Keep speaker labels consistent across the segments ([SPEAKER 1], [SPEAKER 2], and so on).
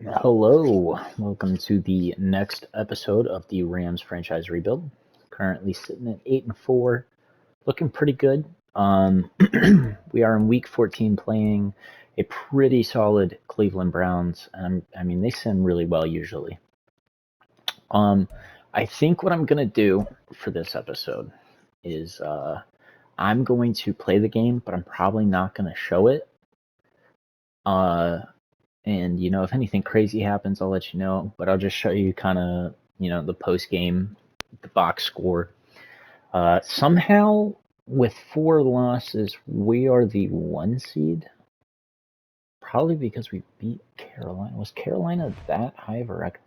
[SPEAKER 1] Hello, welcome to the next episode of the Rams franchise rebuild. Currently sitting at 8-4, looking pretty good. We are in week 14 playing a pretty solid Cleveland Browns, and I mean they send really well usually. I think what I'm gonna do for this episode is I'm going to play the game, but I'm probably not gonna show it. And if anything crazy happens, I'll let you know. But I'll just show you kind of the post game, the box score. Somehow, with 4 losses, we are the 1 seed. Probably because we beat Carolina. Was Carolina that high of a record?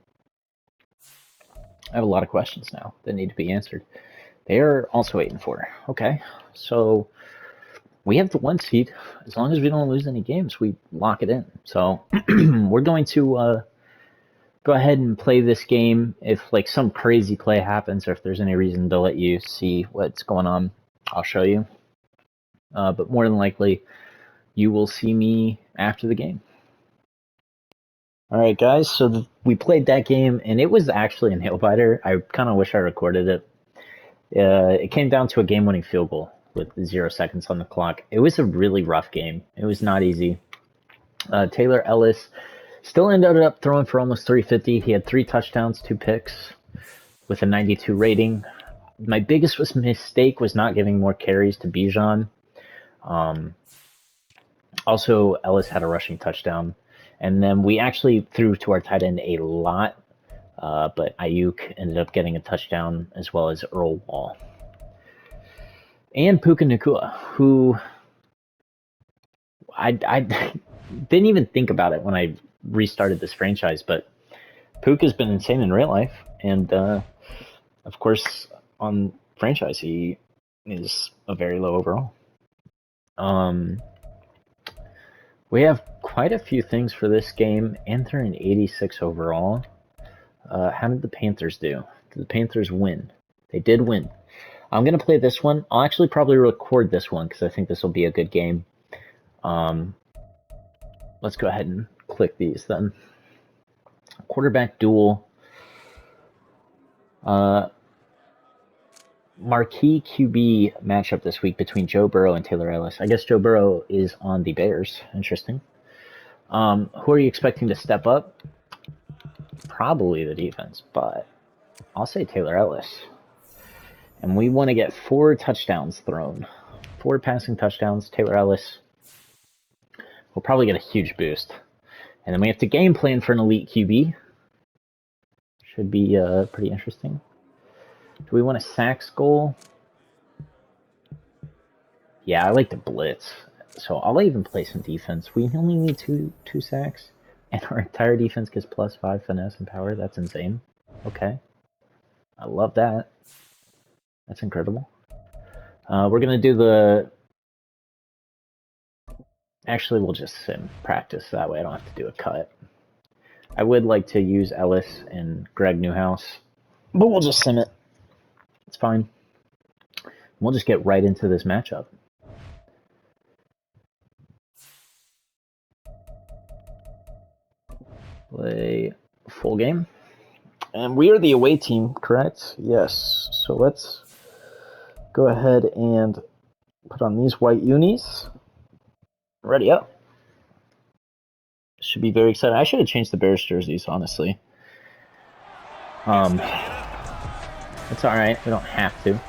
[SPEAKER 1] I have a lot of questions now that need to be answered. They are also 8-4. Okay, so we have the 1 seed. As long as we don't lose any games, we lock it in. So we're going to go ahead and play this game. If like some crazy play happens, or if there's any reason to let you see what's going on, I'll show you. But more than likely, you will see me after the game. All right, guys. So we played that game, and it was actually a nail biter. I kind of wish I recorded it. It came down to a game-winning field goal with 0 seconds on the clock. It was a really rough game. It was not easy. Taylor Ellis still ended up throwing for almost 350. He had 3 touchdowns, 2 picks with a 92 rating. My biggest mistake was not giving more carries to Bijan. Also, Ellis had a rushing touchdown. And then we actually threw to our tight end a lot, but Ayuk ended up getting a touchdown as well as Earl Wall. And Puka Nacua, who I didn't even think about it when I restarted this franchise, but Puka's been insane in real life, and of course on franchise he is a very low overall. We have quite a few things for this game, and they're an 86 overall. How did the Panthers do? Did the Panthers win? They did win. I'm going to play this one. I'll actually probably record this one because I think this will be a good game. Let's go ahead and click these then. Quarterback duel. Marquee QB matchup this week between Joe Burrow and Taylor Ellis. I guess Joe Burrow is on the Bears. Interesting. Who are you expecting to step up? Probably the defense, but I'll say Taylor Ellis. And we want to get 4 touchdowns thrown. 4 passing touchdowns. Taylor Ellis will probably get a huge boost. And then we have to game plan for an elite QB. Should be pretty interesting. Do we want a sacks goal? Yeah, I like to blitz. So I'll even play some defense. We only need two sacks. And our entire defense gets +5 finesse and power. That's insane. Okay. I love that. That's incredible. We're going to do the... Actually, we'll just sim practice. That way I don't have to do a cut. I would like to use Ellis and Greg Newhouse, but we'll just sim it. It's fine. We'll just get right into this matchup. Play full game. And we are the away team, correct? Yes. So let's go ahead and put on these white unis. Ready up. Should be very exciting. I should have changed the Bears jerseys, honestly. It's alright. We don't have to.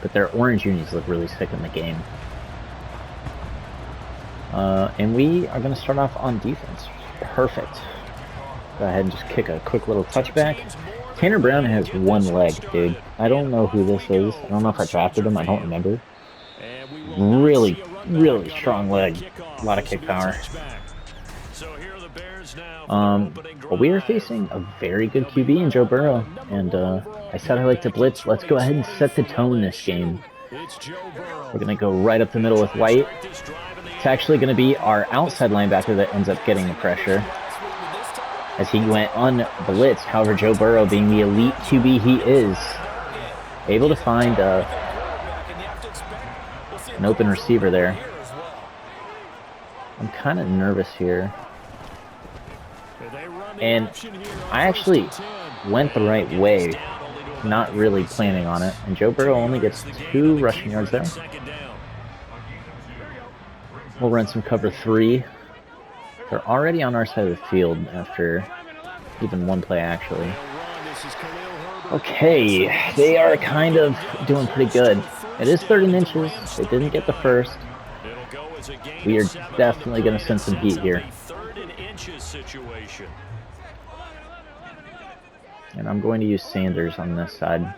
[SPEAKER 1] But their orange unis look really sick in the game. And we are going to start off on defense. Perfect. Go ahead and just kick a quick little touchback. Tanner Brown has 1 leg, dude. I don't know who this is. I don't know if I drafted him. I don't remember. Really, really strong leg. A lot of kick power. But we are facing a very good QB in Joe Burrow. And I said I like to blitz. Let's go ahead and set the tone this game. We're going to go right up the middle with White. It's actually going to be our outside linebacker that ends up getting the pressure, as he went unblitzed. However, Joe Burrow, being the elite QB he is, able to find an open receiver there. I'm kind of nervous here. And I actually went the right way, not really planning on it. And Joe Burrow only gets 2 rushing yards there. We'll run some cover 3. They're already on our side of the field after even 1 play, actually. Okay, they are kind of doing pretty good. It is 3rd inches. They didn't get the first. We are definitely going to send some heat here. And I'm going to use Sanders on this side.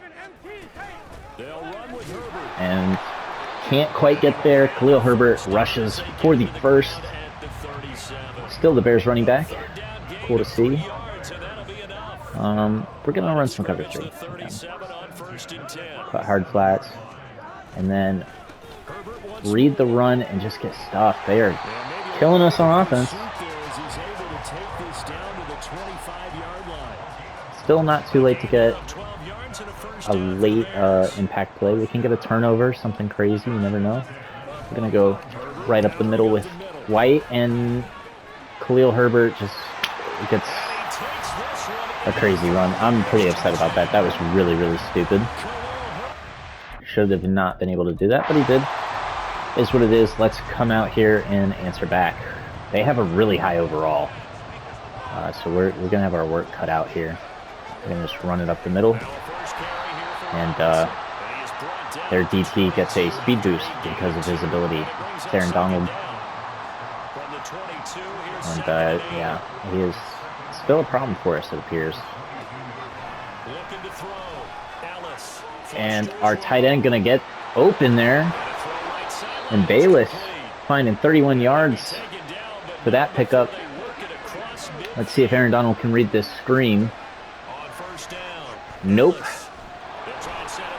[SPEAKER 1] And can't quite get there. Khalil Herbert rushes for the first. Still the Bears running back. Cool to see. We're going to run some cover 3. Cut hard flats. And then read the run and just get stuffed. They are killing us on offense. Still not too late to get a late impact play. We can get a turnover, something crazy, you never know. We're going to go right up the middle with White, and Khalil Herbert just gets a crazy run. I'm pretty upset about that. That was really, really stupid. Should have not been able to do that, but he did. Is what it is. Let's come out here and answer back. They have a really high overall. So we're going to have our work cut out here. We're going to just run it up the middle. And their DT gets a speed boost because of his ability. It's Aaron Donald. And yeah, he is still a problem for us, it appears. And our tight end going to get open there. And Bayless finding 31 yards for that pickup. Let's see if Aaron Donald can read this screen. Nope.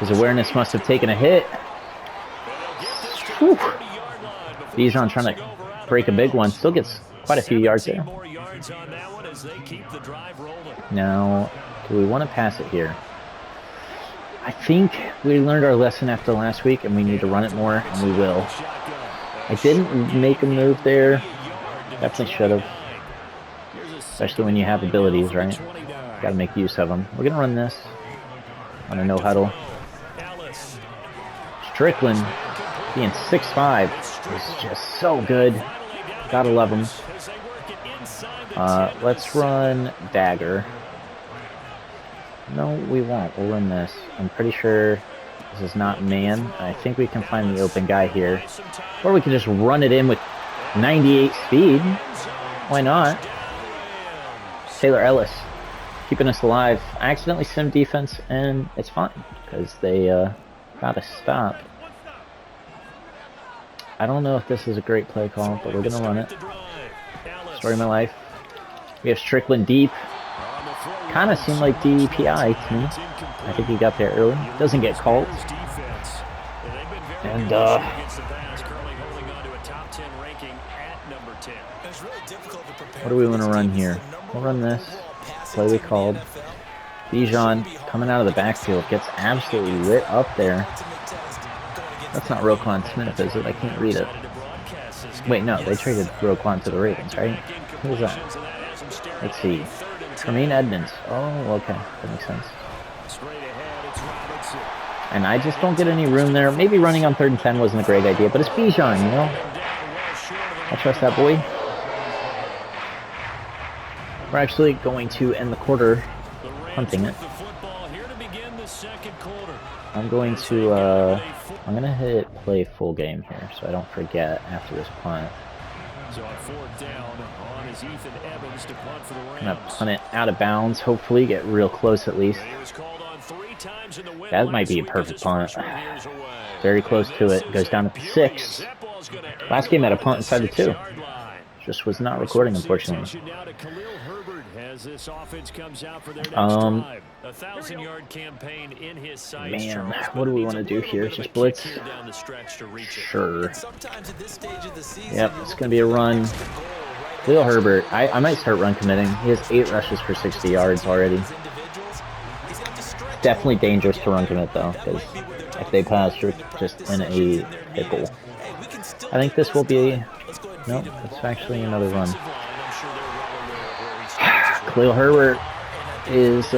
[SPEAKER 1] His awareness must have taken a hit. Whew. Bijan trying to break a big one. Still gets quite a few yards there. Now, do we want to pass it here? I think we learned our lesson after last week, and we need to run it more, and we will. I didn't make a move there. Definitely should have. Especially when you have abilities, right? Got to make use of them. We're going to run this on a no-huddle. Strickland, being 6'5", is just so good. Gotta love him. Let's run Dagger. No, we won't. We'll run this. I'm pretty sure this is not man. I think we can find the open guy here. Or we can just run it in with 98 speed. Why not? Taylor Ellis keeping us alive. I accidentally simmed defense, and it's fine because they got to stop. I don't know if this is a great play call, but we're going to run it. Story of my life. We have Strickland deep. Kind of seemed like DPI to me. I think he got there early. Doesn't get called. And, what do we want to run here? We'll run this. Play we called. Bijan coming out of the backfield gets absolutely lit up there. That's not Roquan Smith, is it? I can't read it. Wait, no, they traded Roquan to the Ravens, right? Who is that? Let's see. Tremaine Edmonds. Oh, okay. That makes sense. And I just don't get any room there. Maybe running on 3rd and 10 wasn't a great idea, but it's Bijan, you know? I trust that boy. We're actually going to end the quarter punting it. I'm going to hit play full game here so I don't forget after this punt. So on 4th down on is Ethan Evans to punt for the Rams. Gonna punt it out of bounds, hopefully get real close at least. That might be a perfect punt. Very close to it. Goes down to 6. Last game had a punt inside the 2. Just was not recording, unfortunately. Man, what do we want to do here? Just blitz? Sure. Yep, it's going to be a run. Khalil Herbert, I might start run committing. He has 8 rushes for 60 yards already. Definitely dangerous to run commit though, because if they pass, you're just in a pickle. I think this will be... Nope, it's actually another run. Khalil Herbert is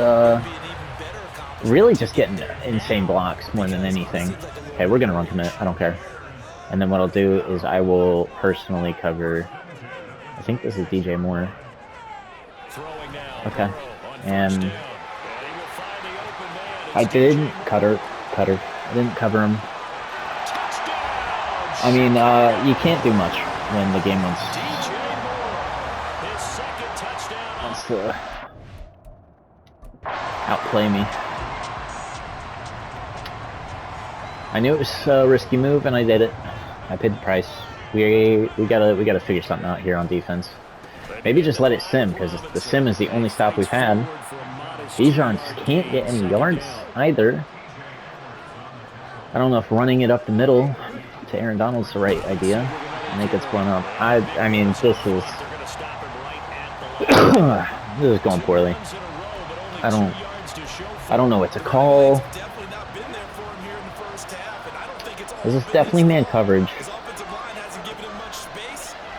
[SPEAKER 1] really just getting insane blocks more than anything. Okay, we're going to run commit. I don't care. And then what I'll do is I will personally cover, I think this is DJ Moore. Okay. And I didn't cutter. I didn't cover him. I mean, you can't do much when the game wants to outplay me. I knew it was a risky move, and I did it. I paid the price. We gotta figure something out here on defense. Maybe just let it sim, because the sim is the only stop we've had. Bijan just can't get any yards either. I don't know if running it up the middle to Aaron Donald's the right idea. And it gets blown up. I mean, this is going poorly. I don't know what to call. This is definitely man coverage.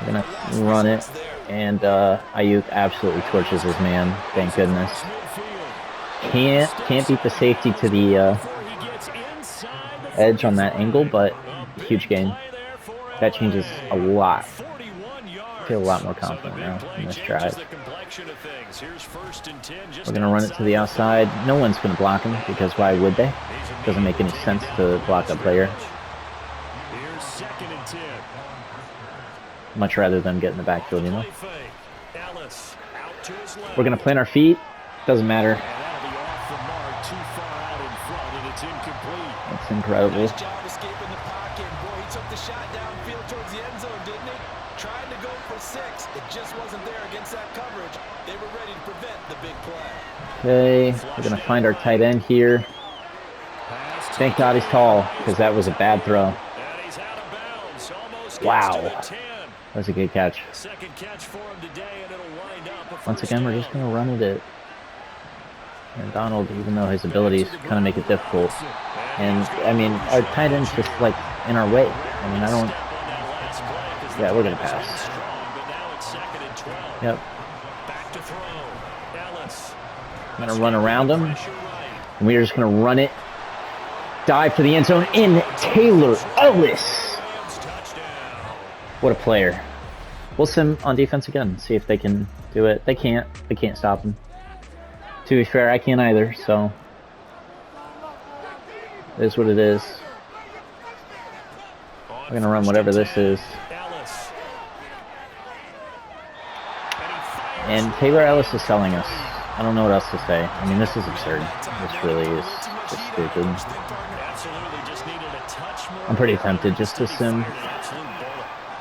[SPEAKER 1] I'm gonna run it, and Ayuk absolutely torches his man. Thank goodness. Can't beat the safety to the edge on that angle, but huge gain. That changes a lot. I feel a lot more confident now in this drive. We're gonna run it to the outside. No one's gonna block him, because why would they? Doesn't make any sense to block a player. Much rather than get in the backfield, you know. We're gonna plant our feet. Doesn't matter. That's incredible. Okay, we're gonna find our tight end here. Thank God he's tall, because that was a bad throw. Wow. That was a good catch. Once again, we're just going to run it at Aaron Donald, even though his abilities kind of make it difficult. And, I mean, our tight end's just, like, in our way. I mean, I don't... Yeah, we're going to pass. Yep. I'm going to run around him. And we're just going to run it. Dive for the end zone in Taylor Ellis. What a player. We'll sim on defense again, see if they can do it. They can't. They can't stop him. To be fair, I can't either, so... It is what it is. We're going to run whatever this is. And Taylor Ellis is selling us. I don't know what else to say. I mean, this is absurd. This really is just stupid. I'm pretty tempted just to sim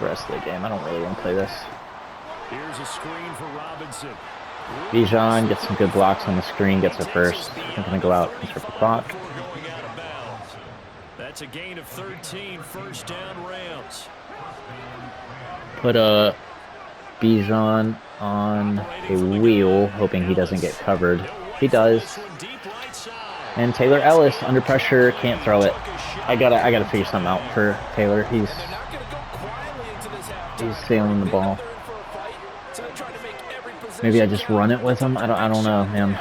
[SPEAKER 1] the rest of the game. I don't really want to play this.
[SPEAKER 2] Here's a screen for Robinson.
[SPEAKER 1] Bijan gets some good blocks on the screen, gets it first. I'm going to go out and triple clock.
[SPEAKER 2] That's a gain of 13, first down Rams.
[SPEAKER 1] Put Bijan on a wheel, hoping he doesn't get covered. He does. And Taylor Ellis, under pressure, can't throw it. I gotta figure something out for Taylor. He's sailing the ball. Maybe I just run it with him. I don't know, man.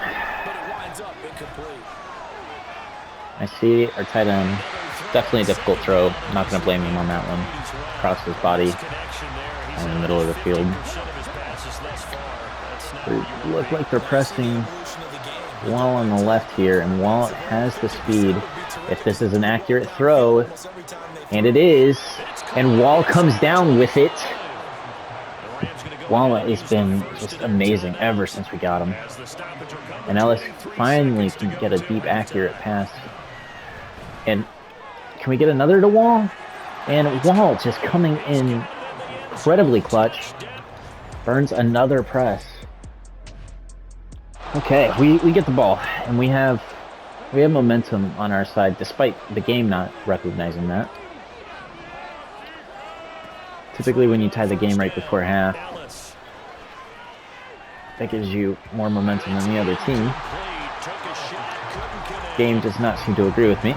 [SPEAKER 1] I see our tight end. Definitely a difficult throw. I'm not gonna blame him on that one. Across his body in the middle of the field. They look like they're pressing Wall on the left here, and Wall has the speed. If this is an accurate throw, and it is, and Wall comes down with it. Wall has been just amazing ever since we got him. And Ellis finally can get a deep, accurate pass. And can we get another to Wall? And Wall just coming in incredibly clutch. Burns another press. Okay, we get the ball, and we have momentum on our side, despite the game not recognizing that. Typically, when you tie the game right before half, that gives you more momentum than the other team. Game does not seem to agree with me.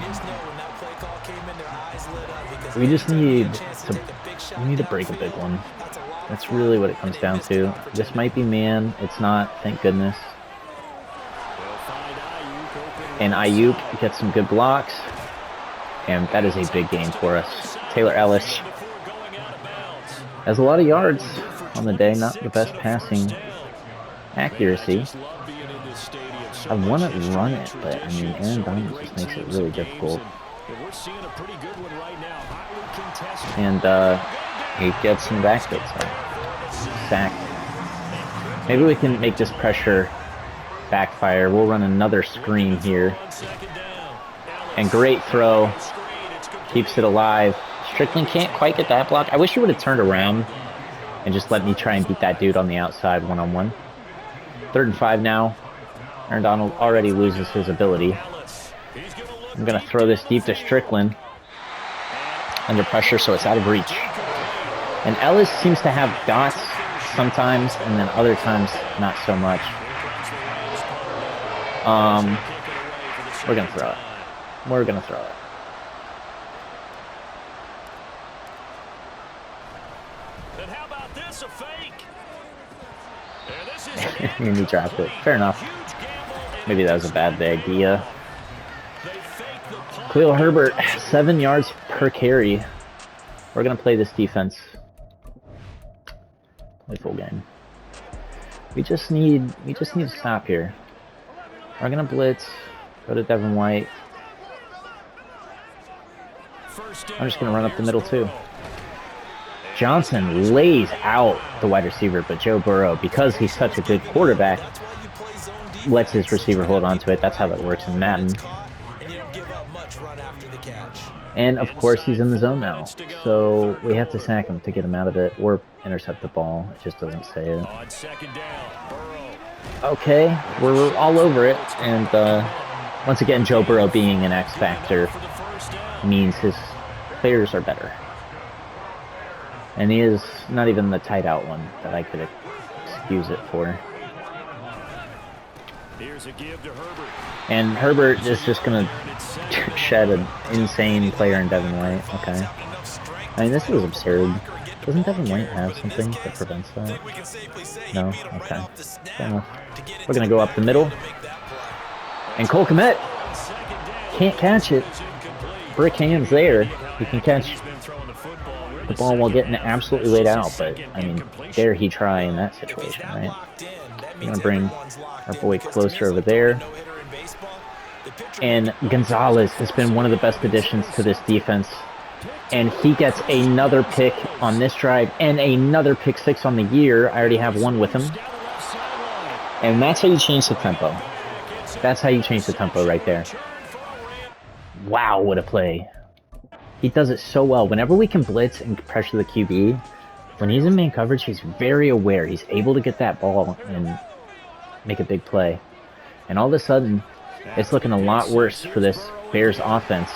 [SPEAKER 1] We just need to break a big one. That's really what it comes down to. This might be man. It's not, thank goodness. And Ayuk gets some good blocks. And that is a big game for us. Taylor Ellis has a lot of yards on the day. Not the best passing accuracy. I want to run it, but I mean, Aaron Donald just makes it really difficult. And he gets in the backfield, so sack. Maybe we can make this pressure backfire. We'll run another screen here. And great throw. Keeps it alive. Strickland can't quite get that block. I wish he would have turned around and just let me try and beat that dude on the outside one-on-one. 3rd and 5 now. Aaron Donald already loses his ability. I'm going to throw this deep to Strickland. Under pressure, so it's out of reach. And Ellis seems to have dots sometimes, and then other times not so much. We're going to throw it. We're going to throw it.
[SPEAKER 2] And how about this, a fake?
[SPEAKER 1] And he dropped it. Fair enough. Maybe that was a bad idea. Khalil Herbert, 7 yards per carry. We're gonna play this defense. Play full game. We just need to stop here. We're gonna blitz. Go to Devin White. I'm just gonna run up the middle too. Johnson lays out the wide receiver, but Joe Burrow, because he's such a good quarterback, lets his receiver hold on to it. That's how that works in Madden. And of course he's in the zone now, so we have to sack him to get him out of it or intercept the ball. It just doesn't say it. Okay, we're all over it, and once again Joe Burrow being an X factor means his players are better. And he is not even the tight out one that I could excuse it for. And Herbert is just going to shed an insane player in Devin White. Okay. I mean, this is absurd. Doesn't Devin White have something that prevents that? No? Okay. Fair enough. We're going to go up the middle. And Cole Kmet can't catch it. Brick hands there. He can catch the ball while getting absolutely laid out, but I mean, dare he try in that situation, right? I'm going to bring our boy closer over there. And Gonzalez has been one of the best additions to this defense. And he gets another pick on this drive and another pick 6 on the year. I already have one with him. And that's how you change the tempo. That's how you change the tempo right there. Wow, what a play. He does it so well. Whenever we can blitz and pressure the QB, when he's in man coverage, he's very aware. He's able to get that ball and make a big play. And all of a sudden, it's looking a lot worse for this Bears offense.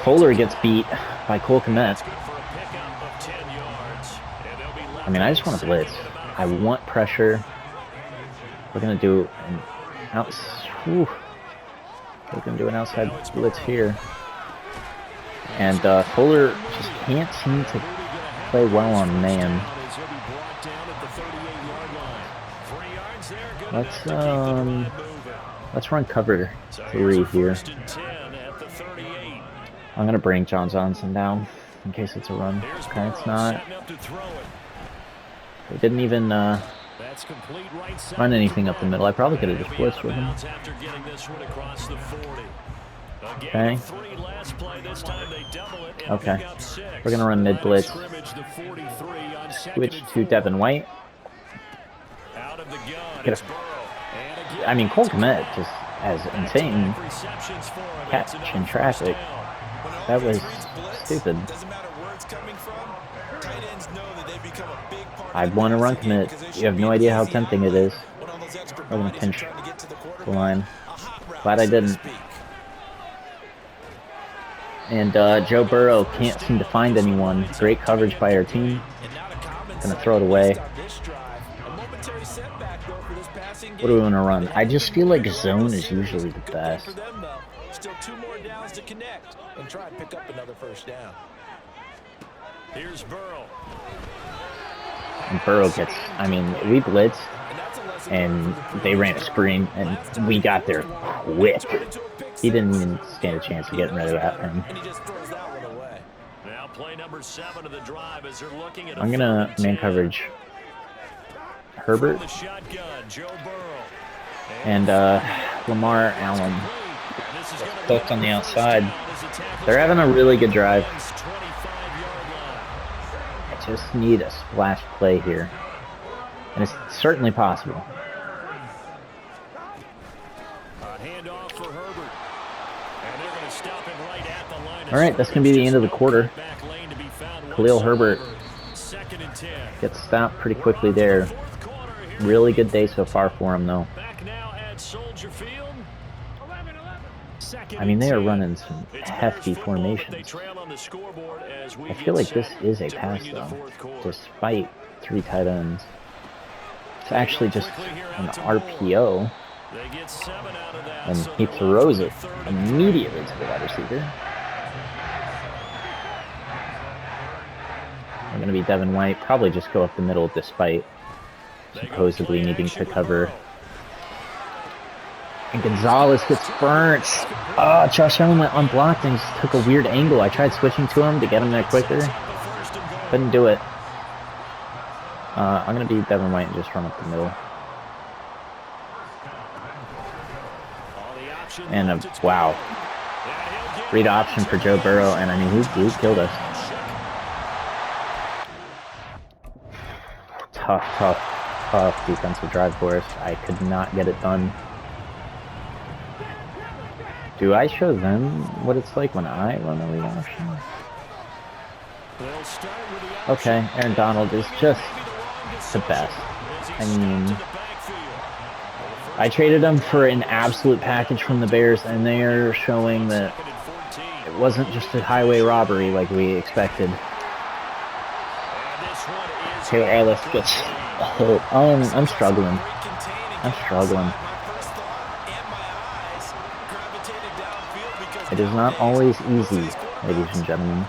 [SPEAKER 1] Fuller gets beat by Cole Kmet. I mean, I just want to blitz. I want pressure. We're going to do an outside blitz here. And Fuller just can't seem to play well on man. Let's run cover 3 here. I'm gonna bring John Johnson down in case it's a run. Okay, it's not. We didn't even run anything up the middle. I probably could have just blitzed with him. Okay. Okay. We're gonna run mid blitz. Switch to Devin White. I mean, Cole Kmet just has insane catch in traffic. That was stupid. I want to run Kmet. You have no idea how tempting it is. We're gonna pinch the line. Glad I didn't. And Joe Burrow can't seem to find anyone. Great coverage by our team. Gonna throw it away. What do we want to run? I just feel like zone is usually the best.
[SPEAKER 3] Still 2 more downs to connect and try and pick up another first down.
[SPEAKER 2] Here's Burrow.
[SPEAKER 1] And Burrow gets, I mean, we blitzed, and they ran a screen, and we got there quick. He didn't even stand a chance of getting rid of that thing.
[SPEAKER 2] Now play number 7 of the drive as they're looking at
[SPEAKER 1] I'm going to man coverage Herbert
[SPEAKER 2] the shotgun, Joe Burrow.
[SPEAKER 1] and Lamar Allen. Hooked on the outside. They're having a really good drive. I just need a splash play here. And it's certainly possible.
[SPEAKER 2] Handoff for Herbert. And they're going to stop him right at the line.
[SPEAKER 1] All right, that's going to be the end of the quarter. Khalil Herbert
[SPEAKER 2] Second and 10.
[SPEAKER 1] gets stopped pretty quickly there. Really good day so far for him, though.
[SPEAKER 2] Back now at Soldier Field.
[SPEAKER 1] I mean, they are running some hefty formations. I feel like this is a pass, though, despite 3 tight ends. It's actually just an RPO, and he throws it immediately to the wide receiver. We're going to be Devin White, probably just go up the middle despite supposedly needing to cover. And Gonzalez gets burnt. Josh Allen went unblocked and just took a weird angle. I tried switching to him to get him there quicker. Couldn't do it. I'm going to be Devin White and just run up the middle. And wow. Read option for Joe Burrow, and I mean, who killed us? Tough defensive drive for us. I could not get it done. Do I show them what it's like when I run a read option? Okay, Aaron Donald is just the best. I mean, I traded him for an absolute package from the Bears, and they are showing that it wasn't just a highway robbery like we expected. Taylor Ellis gets hit. I'm struggling. It is not always easy, ladies and gentlemen.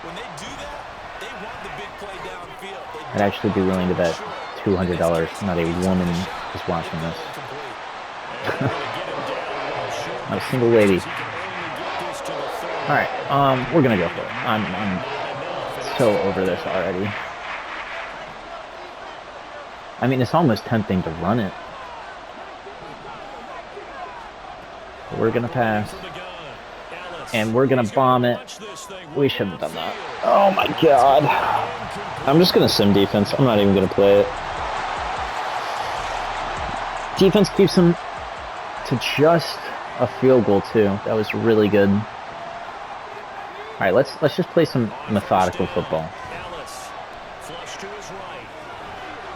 [SPEAKER 1] I'd actually be willing to bet $200 not a woman is watching this. Not a single lady. Alright, we're gonna go for it. I'm so over this already. I mean, it's almost tempting to run it. But we're gonna pass. And we're gonna bomb it. We shouldn't have done that. Oh my god. I'm just gonna sim defense. I'm not even gonna play it. Defense keeps them to just a field goal too. That was really good. Alright, let's just play some methodical football.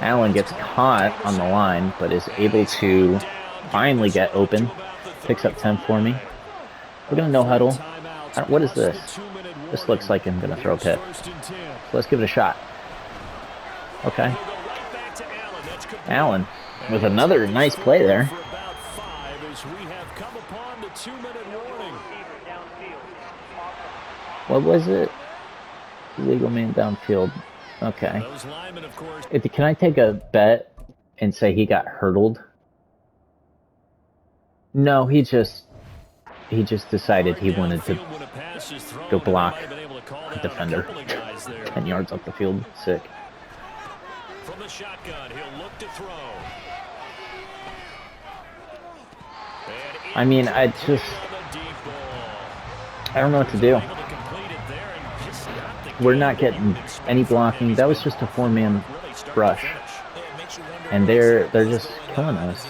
[SPEAKER 1] Allen gets caught on the line, but is able to finally get open. Picks up 10 for me. We're going to no huddle. What is this? This looks like I'm going to throw a pick. So let's give it a shot. Okay. Allen with another nice play there. What was it? Illegal man downfield. Okay. Can I take a bet and say he got hurdled? No, he just decided he wanted to go block a defender 10 yards up the field. Sick.
[SPEAKER 2] From the shotgun, he'll look to throw.
[SPEAKER 1] I mean, I don't know what to do. We're not getting any blocking. That was just a 4-man rush. And they're just killing us.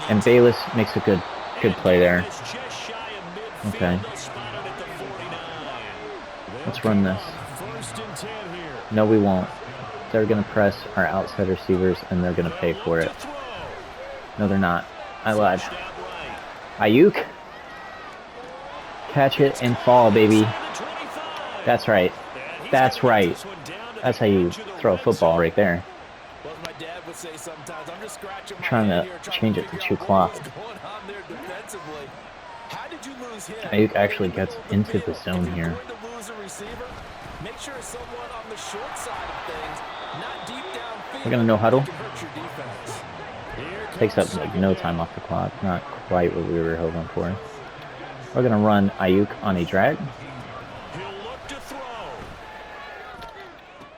[SPEAKER 1] And Bayless makes a good play there. Okay. Let's run this. No, we won't. They're going to press our outside receivers, and they're going to pay for it. No, they're not. I lied. Ayuk. Catch it and fall, baby. That's right. That's right. That's how you throw a football right there. I'm trying to change it to 2 o'clock. Ayuk actually gets into the zone here.
[SPEAKER 3] as a receiver, make sure someone on the short side of things, not deep downfield.
[SPEAKER 1] We're gonna no huddle.
[SPEAKER 3] Can hurt your defense.
[SPEAKER 1] Takes up like no time off the clock. Not quite what we were hoping for. We're gonna run Ayuk on a drag.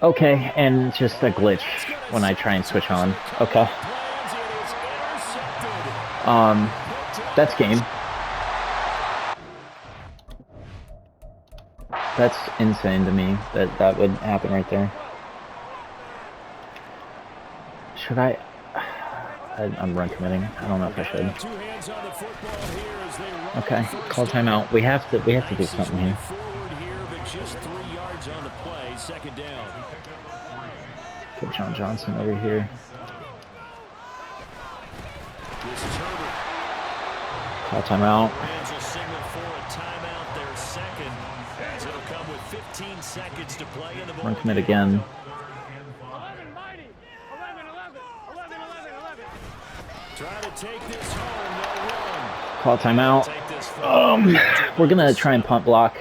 [SPEAKER 1] Okay, and just a glitch when I try and switch on. Okay. That's game. That's insane to me that would happen right there. Should I'm run committing. I don't know if I should. Okay, call timeout. We have to do something here. Put John Johnson over here. Call timeout. Run commit again. Call timeout. We're gonna try and punt block.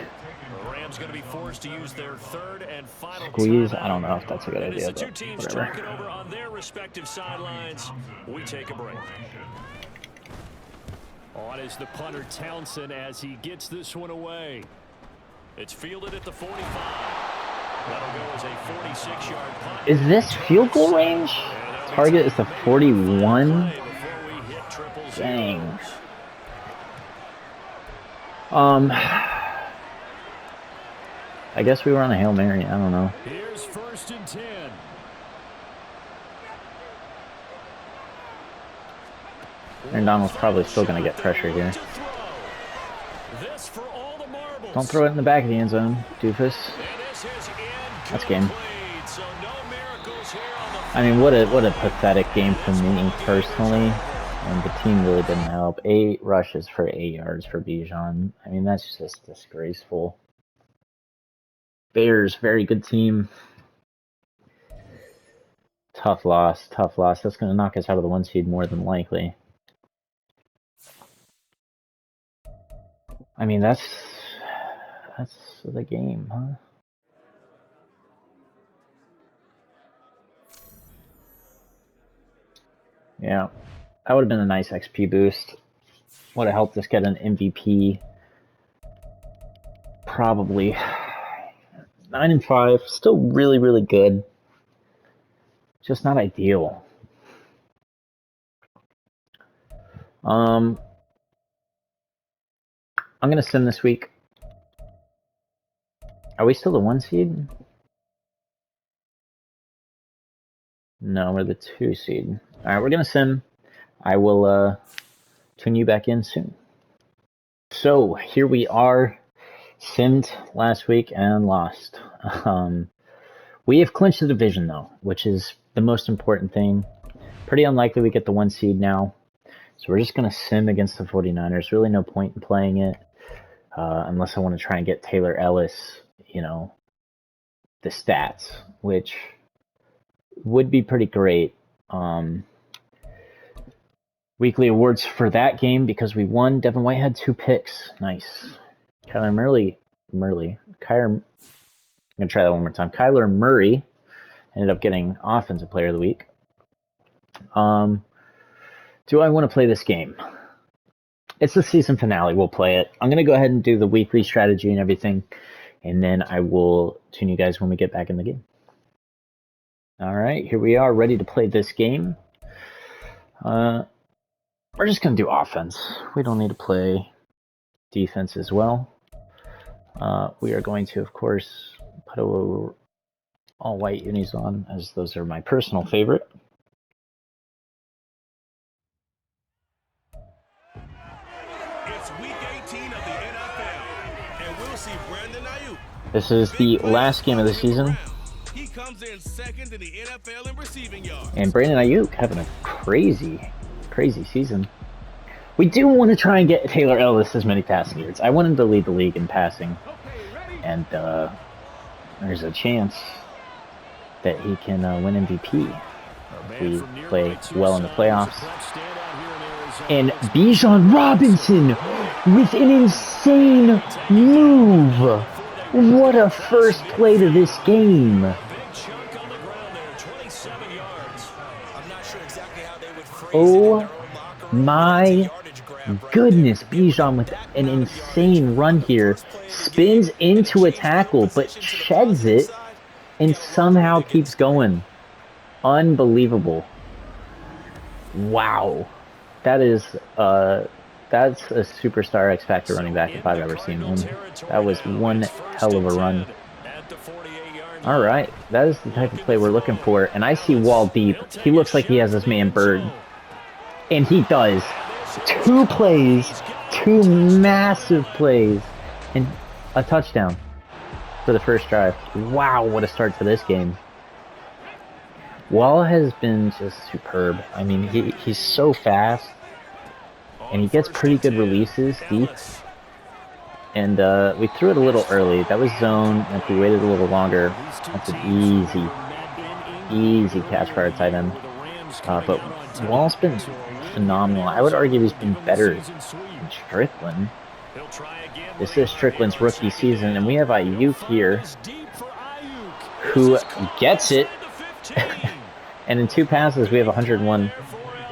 [SPEAKER 1] Squeeze. I don't know if that's a good idea, but whatever.
[SPEAKER 2] On their respective sidelines, we take a break. On is the punter Townsend as he gets this one away. It's fielded at the 45. That'll go as a 46-yard punt.
[SPEAKER 1] Is this field goal range? Target is the 41. Dang. I guess we were on a Hail Mary. I don't know.
[SPEAKER 2] Here's 1st and 10.
[SPEAKER 1] Aaron Donald's probably still going to get pressure here. Don't throw it in the back of the end zone, doofus. That's game. I mean, what a pathetic game for me personally. And the team really didn't help. 8 rushes for 8 yards for Bijan. I mean, that's just disgraceful. Bears, very good team. Tough loss, tough loss. That's going to knock us out of the 1 seed more than likely. I mean, that's the game, huh? Yeah, that would have been a nice XP boost. Would have helped us get an MVP. Probably. 9-5, still really, really good. Just not ideal. I'm gonna sim this week. Are we still the 1 seed? No, we're the 2 seed. Alright, we're gonna sim. I will tune you back in soon. So here we are. Simmed last week and lost. We have clinched the division though, which is the most important thing. Pretty unlikely we get the 1 seed now. So we're just going to sim against the 49ers. Really no point in playing it. Unless I want to try and get Taylor Ellis, you know, the stats, which would be pretty great. Weekly awards for that game because we won. Devin White had 2 picks. Nice. Kyler Murray. I'm going to try that one more time. Kyler Murray ended up getting Offensive Player of the Week. Do I want to play this game? It's the season finale. We'll play it. I'm going to go ahead and do the weekly strategy and everything, and then I will tune you guys when we get back in the game. All right, here we are, ready to play this game. We're just going to do offense. We don't need to play defense as well. We are going to, of course, put all white unis on, as those are my personal favorite.
[SPEAKER 4] It's week 18 of the NFL, and we'll see Brandon Ayuk.
[SPEAKER 1] This is the last game of the season.
[SPEAKER 4] He comes in second in the NFL in receiving yards.
[SPEAKER 1] And Brandon Ayuk having a crazy season. We do want to try and get Taylor Ellis as many passing yards. I want him to lead the league in passing. And there's a chance that he can win MVP if we play well in the playoffs. And Bijan Robinson with an insane move. What a first play to this game.
[SPEAKER 2] Big chunk on the ground there, 27 yards.
[SPEAKER 3] I'm not sure exactly how they would phrase it
[SPEAKER 1] Oh
[SPEAKER 3] in their own locker room, but
[SPEAKER 1] my
[SPEAKER 3] it's a yardage grab right
[SPEAKER 1] goodness,
[SPEAKER 3] there.
[SPEAKER 1] Bijan with an insane run here. Spins into a tackle, but sheds it and somehow keeps going. Unbelievable. Wow. That is that's a superstar X Factor running back if I've ever seen one. That was one hell of a run. All right, that is the type of play we're looking for. And I see Wall deep. He looks like he has his man Bird. And he does. 2 plays, 2 massive plays, and a touchdown for the first drive. Wow, what a start to this game. Wall has been just superb. I mean, he's so fast, and he gets pretty good releases deep. And we threw it a little early. That was zone, and if we waited a little longer, that's an easy catch for our tight end. But Wall's been phenomenal. I would argue he's been better than Strickland. This is Strickland's rookie season, and we have Ayuk here, who gets it. And in 2 passes, we have 101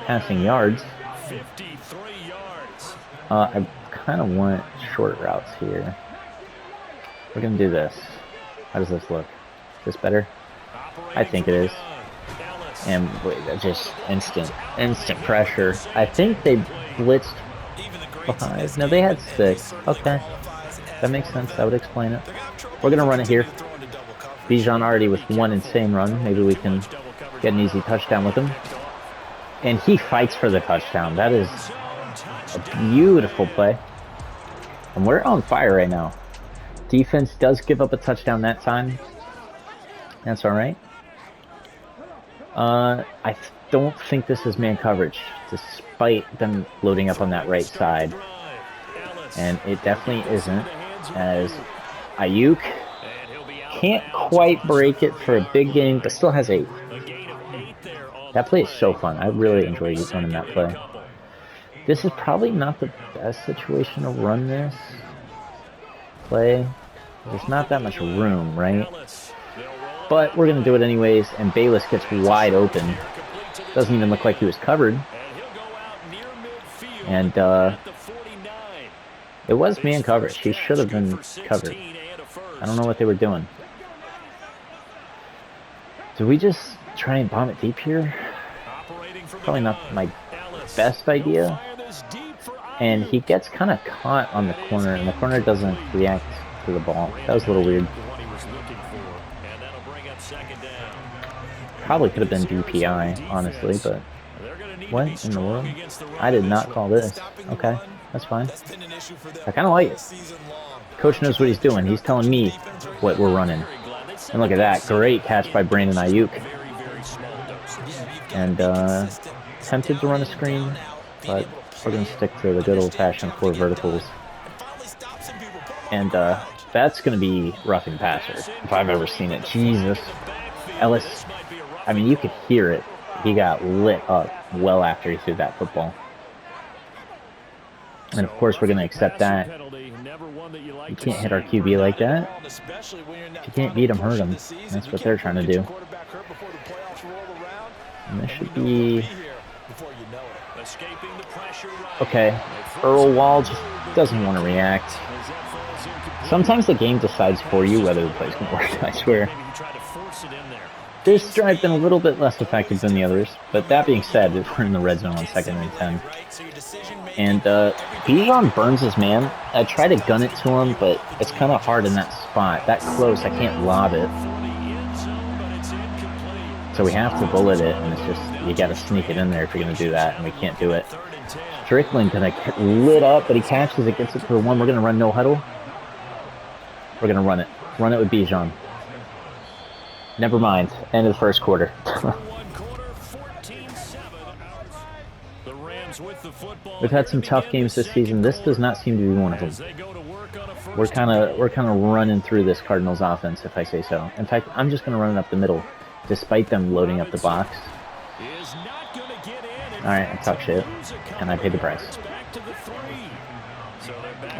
[SPEAKER 1] passing yards. I kind of want short routes here. We're going to do this. How does this look? Is this better? I think it is. And wait, just instant pressure. I think they blitzed 5. No, they had 6. Okay. That makes sense. That would explain it. We're going to run it here. Bijan already with 1 insane run. Maybe we can get an easy touchdown with him. And he fights for the touchdown. That is a beautiful play. And we're on fire right now. Defense does give up a touchdown that time. That's alright. I don't think this is man coverage, despite them loading up on that right side. And it definitely isn't, as Ayuk can't quite break it for a big gain, but still has 8. That play is so fun. I really enjoy running that play. This is probably not the best situation to run this play. There's not that much room, right? But we're going to do it anyways, and Bayless gets wide open. Doesn't even look like he was covered. And it was man coverage. He should have been covered. I don't know what they were doing. Do we just try and bomb it deep here? Probably not my best idea. And he gets kind of caught on the corner, and the corner doesn't react to the ball. That was a little weird. Probably could have been DPI, honestly, but what in the world? I did not call this. Okay, that's fine. I kind of like it. Coach knows what he's doing. He's telling me what we're running. And look at that. Great catch by Brandon Ayuk. And tempted to run a screen, but we're going to stick to the good old-fashioned 4 verticals. And that's going to be roughing passer, if I've ever seen it. Jesus. Ellis, I mean, you could hear it. He got lit up well after he threw that football. And of course, we're going to accept that. You can't hit our QB like that. If you can't beat him, hurt him. That's what they're trying to do. And this should be... Okay, Earl Wall just doesn't want to react. Sometimes the game decides for you whether the play's going to work, I swear. This drive been a little bit less effective than the others, but that being said, we're in the red zone on 2nd and 10. And Bijan burns his man. I try to gun it to him, but it's kind of hard in that spot. That close, I can't lob it. So we have to bullet it, and it's just, you got to sneak it in there if you're going to do that, and we can't do it. Strickland kind of lit up, but he catches it, gets it for 1. We're going to run no huddle. We're going to run it. Run it with Bijan. Never mind. End of the first quarter. We've had some tough games this season. This does not seem to be one of them. We're kind of running through this Cardinals offense, if I say so. In fact, I'm just going to run it up the middle, despite them loading up the box. All right, I talk shit, and I pay the price.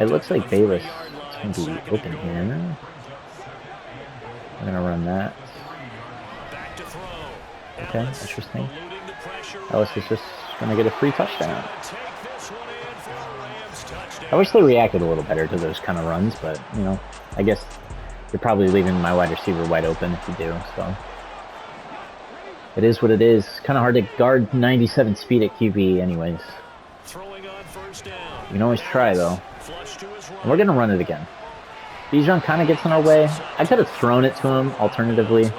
[SPEAKER 1] It looks like Bayless is going to be open here. I'm gonna run that.
[SPEAKER 2] Back to throw.
[SPEAKER 1] Okay,
[SPEAKER 2] Ellis
[SPEAKER 1] interesting.
[SPEAKER 2] eluding the pressure
[SPEAKER 1] Ellis
[SPEAKER 2] right.
[SPEAKER 1] is just gonna get a free touchdown.
[SPEAKER 2] Take this one in for a Rams touchdown.
[SPEAKER 1] I wish they reacted a little better to those kind of runs, but, you know, I guess you're probably leaving my wide receiver wide open if you do, so. It is what it is. Kind of hard to guard 97 speed at QB anyways.
[SPEAKER 2] Throwing on first down.
[SPEAKER 1] You can always try, though.
[SPEAKER 2] Flush to his right.
[SPEAKER 1] And we're going to run it again. Bijan kind of gets in our way. I could have thrown it to him, alternatively.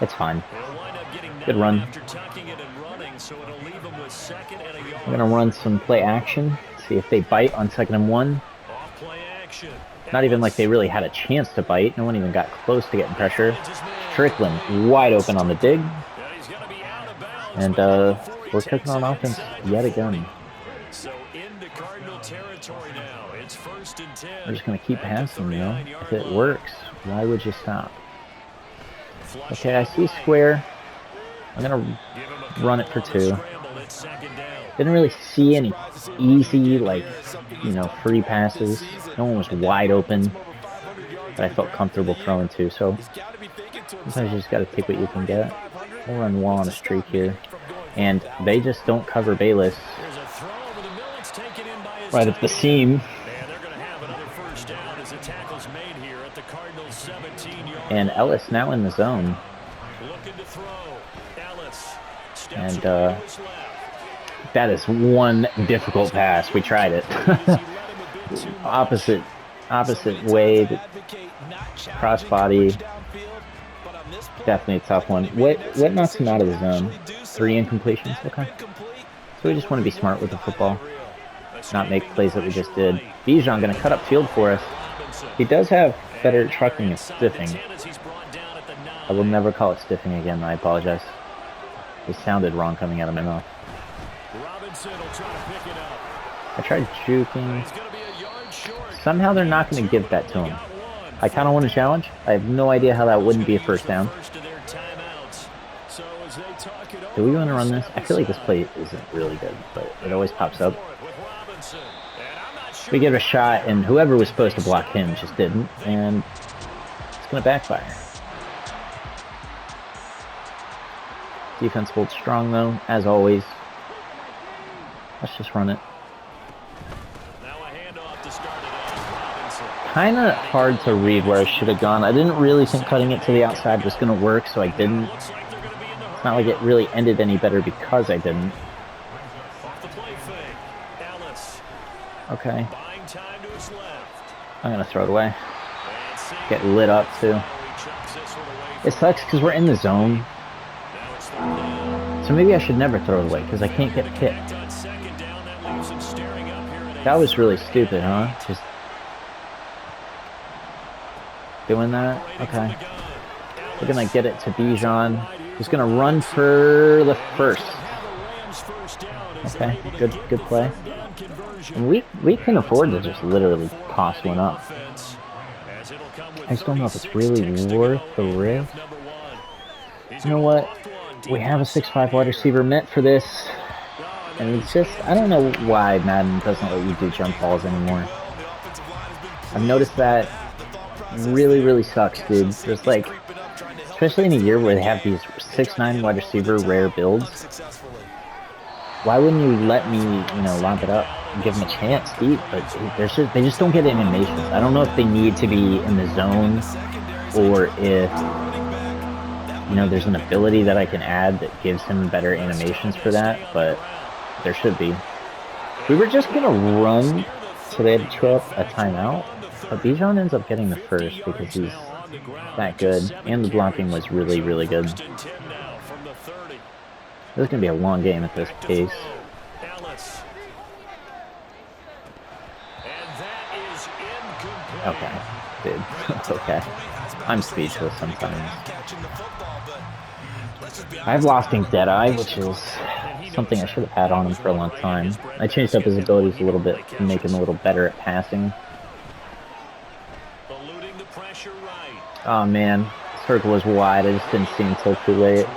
[SPEAKER 1] It's fine.
[SPEAKER 2] He'll wind up getting
[SPEAKER 1] Good
[SPEAKER 2] down
[SPEAKER 1] run.
[SPEAKER 2] after tucking it and running, so it'll leave him with second and a yard.
[SPEAKER 1] I'm going to run some play action. See if they bite on 2nd and 1.
[SPEAKER 2] Off play action.
[SPEAKER 1] Not even like they really had a chance to bite. No one even got close to getting pressure. Strickland wide open on the dig.
[SPEAKER 2] Yeah, he's gonna be out of bounds,
[SPEAKER 1] And
[SPEAKER 2] but before he
[SPEAKER 1] we're
[SPEAKER 2] takes
[SPEAKER 1] cooking on
[SPEAKER 2] it
[SPEAKER 1] offense
[SPEAKER 2] inside
[SPEAKER 1] yet
[SPEAKER 2] the
[SPEAKER 1] again.
[SPEAKER 2] 30. So into Cardinal territory now. It's 1st and 10.
[SPEAKER 1] We're just going to keep
[SPEAKER 2] at the
[SPEAKER 1] passing, you know.
[SPEAKER 2] 39-yard
[SPEAKER 1] If it
[SPEAKER 2] line.
[SPEAKER 1] works, why would you stop?
[SPEAKER 2] Flush
[SPEAKER 1] Okay, I
[SPEAKER 2] to the
[SPEAKER 1] see
[SPEAKER 2] right.
[SPEAKER 1] square. I'm going to
[SPEAKER 2] Give him a
[SPEAKER 1] run it
[SPEAKER 2] couple
[SPEAKER 1] for
[SPEAKER 2] on the
[SPEAKER 1] 2.
[SPEAKER 2] scramble. It's 2nd down.
[SPEAKER 1] Didn't really see any easy, like, you know, free passes. No one was wide open that I felt comfortable throwing to. So sometimes you just got to take what you can get. We'll run wall on a streak here. And they just don't cover Bayless
[SPEAKER 2] There's a throw over the middle. It's taken in by his
[SPEAKER 1] right at the
[SPEAKER 2] tight end.
[SPEAKER 1] seam.
[SPEAKER 2] And they're going to have another first down as the tackle's made here at the Cardinals' 17-yard
[SPEAKER 1] And
[SPEAKER 2] line.
[SPEAKER 1] Ellis now in the zone.
[SPEAKER 2] Looking to throw. Ellis steps
[SPEAKER 1] And,
[SPEAKER 2] away to his left.
[SPEAKER 1] That is one difficult pass. We tried it. opposite way. Crossbody. Definitely a tough one. What knocks him out of the zone? 3 incompletions. Okay. So we just want to be smart with the football. Not make plays that we just did. Bijan going to cut up field for us. He does have better trucking and stiffing. I will never call it stiffing again. I apologize. It sounded wrong coming out of my mouth.
[SPEAKER 2] Robinson will try to pick it up.
[SPEAKER 1] I tried juking.
[SPEAKER 2] He's going to be a yard short.
[SPEAKER 1] Somehow they're not going to give that to him. I kind of want to challenge. I have no idea how that wouldn't be a first down.
[SPEAKER 2] First of their timeouts. So as they talk it
[SPEAKER 1] Do we
[SPEAKER 2] over,
[SPEAKER 1] want to run this? I feel like this play isn't really good, but it always pops up.
[SPEAKER 2] with Robinson. And I'm not sure
[SPEAKER 1] We give it a shot, and whoever was supposed to block him just didn't, and it's going to backfire. Defense holds strong, though, as always. Let's just run it.
[SPEAKER 2] now a handoff to start it off. Robinson.
[SPEAKER 1] Kind of hard to read where I should have gone. I didn't really think cutting it to the outside was going to work, so I didn't.
[SPEAKER 2] Looks like they're going to be in the
[SPEAKER 1] It's not like it really ended any better because I didn't.
[SPEAKER 2] off the play fake. Ellis
[SPEAKER 1] Okay,
[SPEAKER 2] buying time to his left.
[SPEAKER 1] I'm going to throw it away.
[SPEAKER 2] And see
[SPEAKER 1] Get lit up, too.
[SPEAKER 2] how he chucks this one away.
[SPEAKER 1] It sucks because we're in the zone,
[SPEAKER 2] Now it's 3rd down.
[SPEAKER 1] so maybe I should never throw it away because I can't get hit.
[SPEAKER 2] Connect on 2nd down. That leaves him staring up here at
[SPEAKER 1] That was really stupid, huh? Just doing that? Okay. We're going to get it to Bijan, who's going to run for the first. Okay, good play. And we can afford to just literally toss one up. I just don't know if it's really worth the risk. You know what? We have a 6'5" wide receiver meant for this. And it's just, I don't know why Madden doesn't let you do jump balls anymore. I've noticed that really sucks, dude. There's like, especially in a year where they have these 6'9" wide receiver rare builds. Why wouldn't you let me, you know, lob it up and give them a chance deep? But they just don't get animations. I don't know if they need to be in the zone or if, you know, there's an ability that I can add that gives him better animations for that, but there should be. We were just going to run, so they had to throw up a timeout, but Bijan ends up getting the first because he's that good, and the blocking was really good. This is going to be a long game at this pace. Okay, dude. Okay. I'm speechless sometimes. I've lost in Deadeye, which is something I should have had on him for a long time. I changed up his abilities a little bit to make him a little better at passing. Oh man, circle was wide. I just didn't see him until too late.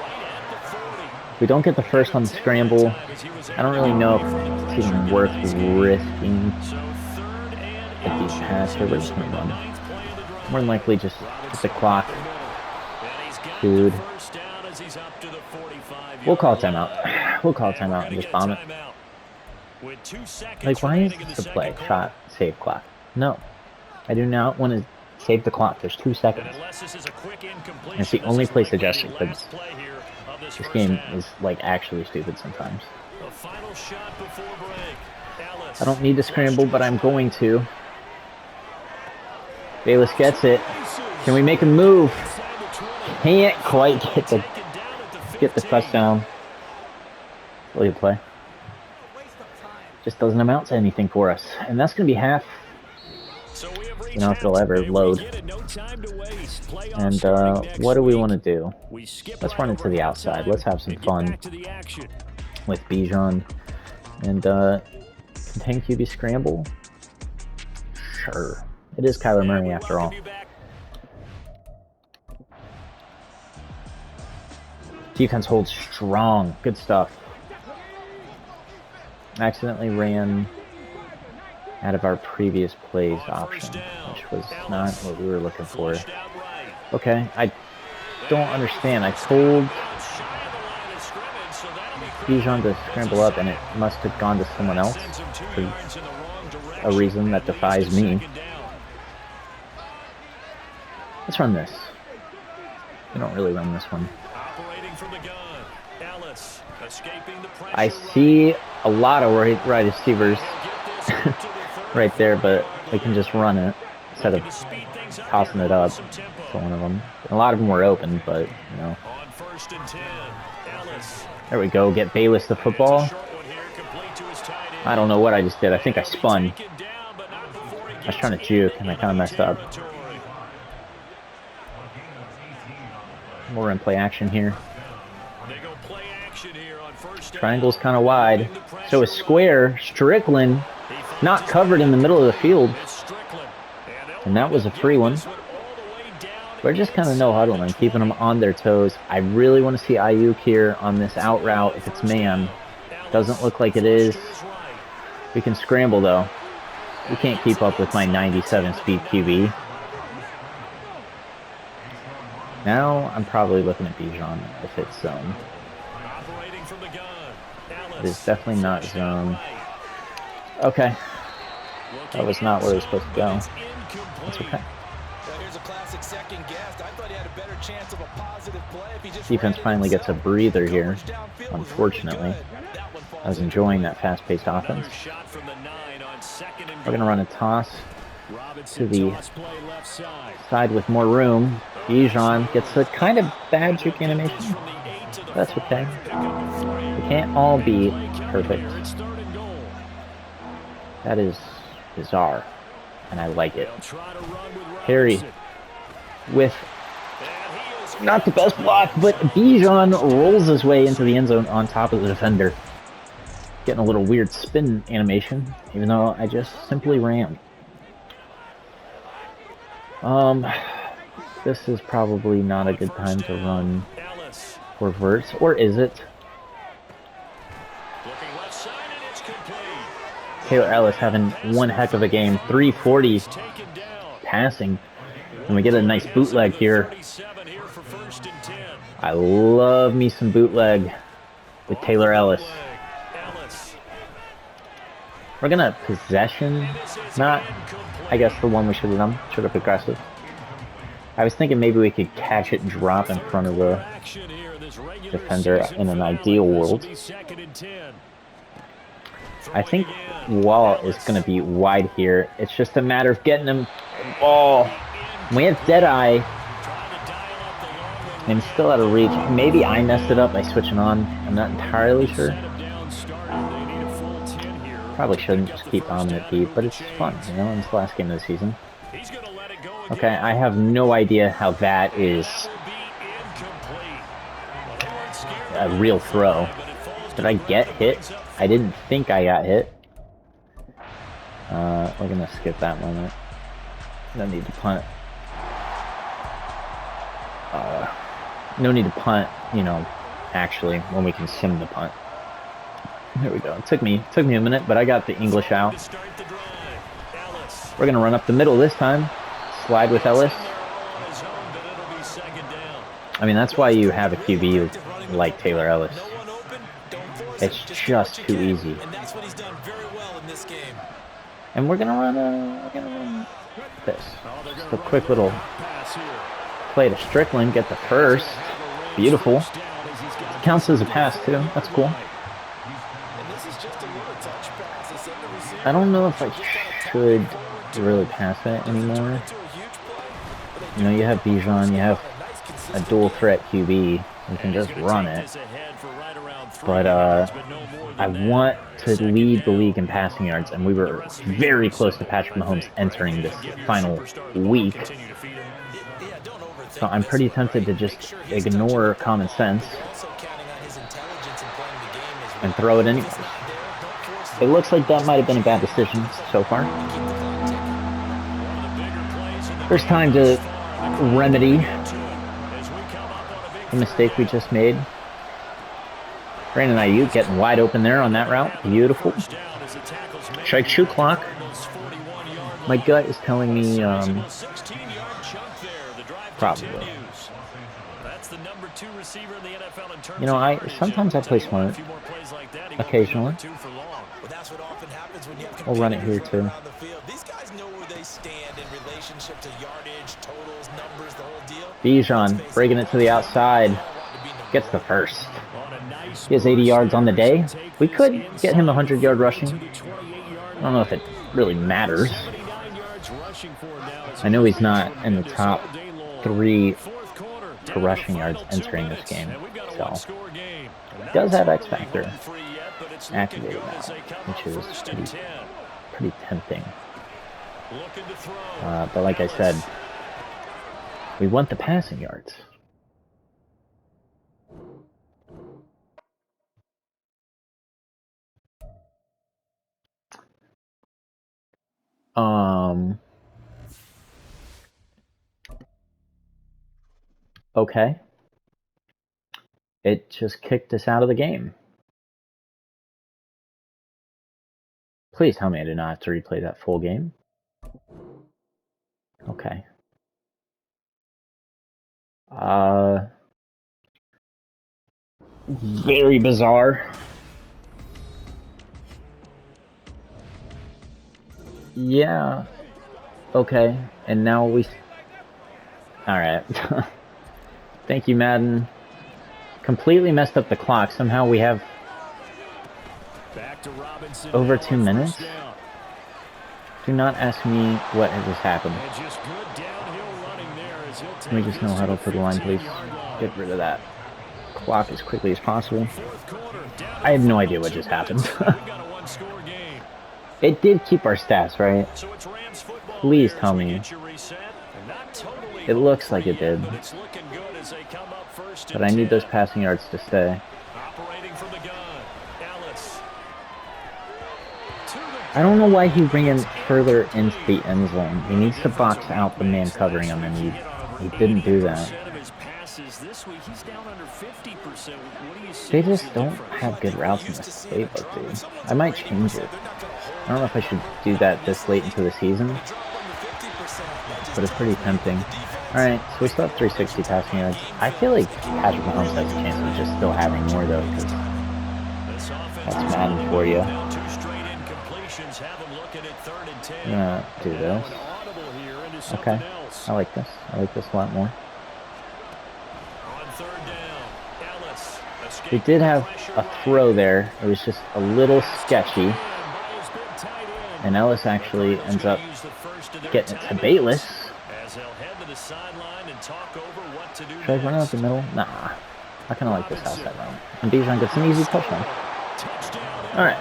[SPEAKER 1] If we don't get the first on the scramble, I don't really know if it's even worth risking a deep pass, or we're just going to run. More than likely just the clock. dude.
[SPEAKER 2] First down as he's up to the 45.
[SPEAKER 1] We'll call timeout. We'll call timeout and just bomb it.
[SPEAKER 2] With 2 seconds
[SPEAKER 1] Like, why is
[SPEAKER 2] remaining in
[SPEAKER 1] this
[SPEAKER 2] the
[SPEAKER 1] the play?
[SPEAKER 2] second
[SPEAKER 1] Shot,
[SPEAKER 2] quarter.
[SPEAKER 1] save clock. No. I do not want to save the clock. There's 2
[SPEAKER 2] And
[SPEAKER 1] seconds.
[SPEAKER 2] unless this is a quick incompletion,
[SPEAKER 1] It's the
[SPEAKER 2] this
[SPEAKER 1] only
[SPEAKER 2] is
[SPEAKER 1] play
[SPEAKER 2] likely the
[SPEAKER 1] suggestion,
[SPEAKER 2] last
[SPEAKER 1] 'cause
[SPEAKER 2] play here of this
[SPEAKER 1] This
[SPEAKER 2] first
[SPEAKER 1] game
[SPEAKER 2] half.
[SPEAKER 1] is, like, actually stupid sometimes.
[SPEAKER 2] The final shot before break. Ellis
[SPEAKER 1] I don't need to scramble, but I'm going to. Bayless gets it. Can we make a move? Can't quite get the touchdown. Really good play. Just doesn't amount to anything for us. And that's going to be half. You know, if it'll ever load. And what do we want to do? Let's run into the outside. Let's have some fun with Bijan. And contain QB scramble? Sure. It is Kyler Murray after all. Defense holds strong. Good stuff. Accidentally ran out of our previous plays option, which was not what we were looking for. Okay, I don't understand. I told Bijan to scramble up, and it must have gone to someone else for a reason that defies me. Let's run this. We don't really run this one. I see a lot of wide receivers right there, but we can just run it instead of tossing it up to one of them. A lot of them were open, but, you know. There we go. Get Bayless the football. I don't know what I just did. I think I spun. I was trying to juke, and I kind of messed up. We're in play action here. Triangle's kind of wide. So is square. Strickland not covered in the middle of the field. And that was a free one. We're just kind of no huddling, keeping them on their toes. I really want to see Ayuk here on this out route if it's man. Doesn't look like it is. We can scramble though. We can't keep up with my 97 speed QB. Now I'm probably looking at Bijan if it's zone. It is definitely not zone. Okay. That was not where it was supposed to go. That's okay. Defense finally gets a breather here, unfortunately. I was enjoying that fast-paced offense. We're going to run a toss to the side with more room. Bijan gets a kind of bad juke animation. That's okay. We can't all be perfect. That is bizarre, and I like it. Harry with not the best block, but Bijan rolls his way into the end zone on top of the defender. Getting a little weird spin animation, even though I just simply ran. This is probably not a good time to run for verts, or is it? Taylor Ellis having one heck of a game. 340 passing. And we get a nice bootleg here. I love me some bootleg with Taylor Ellis. We're gonna possession, not, I guess, the one we should have done. Should have aggressive. I was thinking maybe we could catch it, drop in front of the defender in an ideal world. I think Wall is going to be wide here. It's just a matter of getting him the ball. We have Deadeye. And still out of reach. Maybe I messed it up by switching on. I'm not entirely sure. Probably shouldn't just keep dominant deep, but it's fun, you know, it's the last game of the season. Okay, I have no idea how that is a real throw. Did I get hit? I didn't think I got hit. We're gonna skip that moment. No need to punt. No need to punt, you know, actually, when we can sim the punt. There we go. It took me a minute, but I got the English out. We're gonna run up the middle this time. Slide with Ellis. I mean, that's why you have a QB like Taylor Ellis. It's just too easy.
[SPEAKER 3] And that's what he's done very well in this game.
[SPEAKER 1] And we're gonna run this. Just a quick little play to Strickland, get the first. Beautiful. Counts as a pass too. That's cool. I don't know if I should really pass that anymore. You know, you have Bijan, you have a dual threat QB. You can just run it. But I want to lead the league in passing yards, and we were very close to Patrick Mahomes entering this final week. So I'm pretty tempted to just ignore common sense and throw it anyway. It looks like that might have been a bad decision so far. There's time to remedy the mistake we just made. Brandon Ayuk getting wide open there on that route. Beautiful. Strike shoot clock. My gut is telling me probably. You know, sometimes I play smart. Occasionally. We'll run it here too.
[SPEAKER 3] These guys know where they stand in relationship to yardage, totals, numbers, the whole deal.
[SPEAKER 1] Bijan breaking it to the outside. Gets the first. He has 80 yards on the day. We could get him 100-yard rushing. I don't know if it really matters. I know he's not in the top 3 for rushing yards entering this game. So, he does have X Factor activated now, which is pretty tempting. But like I said, we want the passing yards. Okay. It just kicked us out of the game. Please tell me I did not have to replay that full game. Okay. Very bizarre. Yeah. Okay. And now we... Alright. Thank you, Madden. Completely messed up the clock. Somehow we have over 2 minutes. Do not ask me what has just happened. Can we just know huddle for the line, please? Get rid of that clock as quickly as possible. I have no idea what just happened. It did keep our stats, right? Please tell me. It looks like it did. But I need those passing yards to stay. I don't know why he ran further into the end zone. He needs to box out the man covering him, and he didn't do that. They just don't have good routes in this playbook, dude. I might change it. I don't know if I should do that this late into the season, but it's pretty tempting. Alright, so we still have 360 passing yards. I feel like Patrick Mahomes has a chance of just still having more, though, because that's Madden for you. I'm gonna do this. Okay, I like this. I like this a lot more. We did have a throw there. It was just a little sketchy. And Ellis actually ends up getting it to Bayless. Should I run out the middle? Nah. I kind of like this outside run. And Bijan gets an easy touchdown. Alright.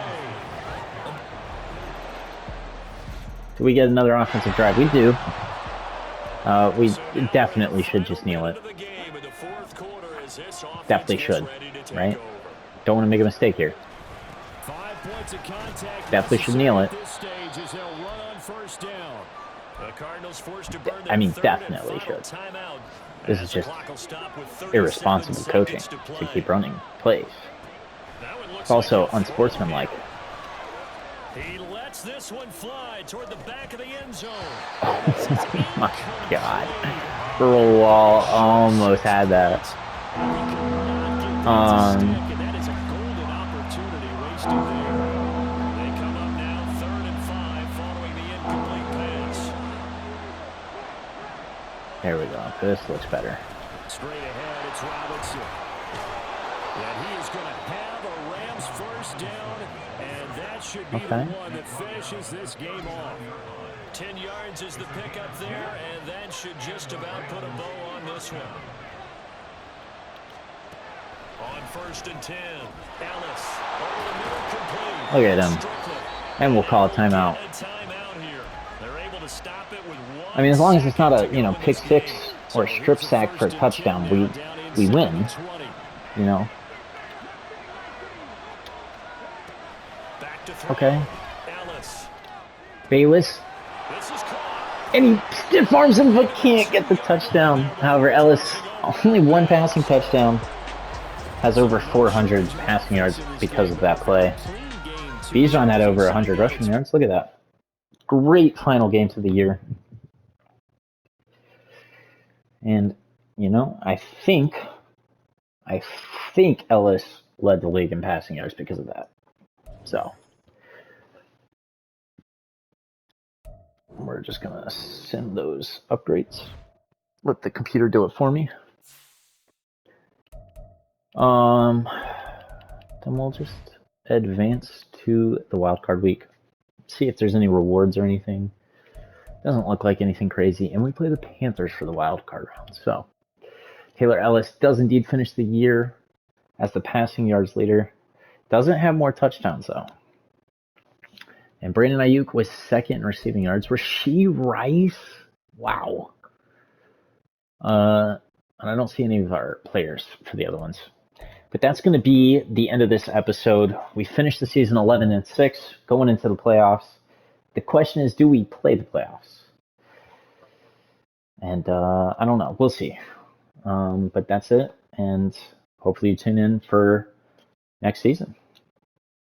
[SPEAKER 1] Do we get another offensive drive? We do. We definitely should just kneel it. Definitely should, right? Don't want to make a mistake here. Definitely should kneel it. I mean, definitely should. This is just irresponsible coaching to keep running plays. It's also unsportsmanlike.
[SPEAKER 2] He lets this one fly toward the back of the end zone.
[SPEAKER 1] Oh my God. scroll wall. Almost had that.
[SPEAKER 2] That is a golden opportunity wasted there. They come up now 3rd and 5 following the incomplete pass.
[SPEAKER 1] There we go. This looks better.
[SPEAKER 2] Straight ahead, it's Robinson. And he is going to have a Rams first down, and that should be the one that finishes this game off. 10 yards is the pickup there, and that should just about put a bow on this one. On 1st and 10, Ellis over the middle, complete.
[SPEAKER 1] Look at him. And we'll call a timeout.
[SPEAKER 2] They're able to stop it with one.
[SPEAKER 1] I mean, as long as it's not a, pick six or a strip sack for a touchdown, we win. You know. Okay. Bayless. And he stiff arms him but can't get the touchdown. However, Ellis, only one passing touchdown, has over 400 passing yards because of that play. Bijan had over 100 rushing yards. Look at that. Great final game to the year. And, I think Ellis led the league in passing yards because of that. So, we're just going to send those upgrades. Let the computer do it for me. Then we'll just advance to the wildcard week. See if there's any rewards or anything. Doesn't look like anything crazy. And we play the Panthers for the wildcard round. So, Taylor Ellis does indeed finish the year as the passing yards leader. Doesn't have more touchdowns, though. And Brandon Ayuk was second in receiving yards. Rashee Rice? Wow. And I don't see any of our players for the other ones. But that's going to be the end of this episode. We finished the season 11-6, going into the playoffs. The question is, do we play the playoffs? And I don't know. We'll see. But that's it. And hopefully you tune in for next season.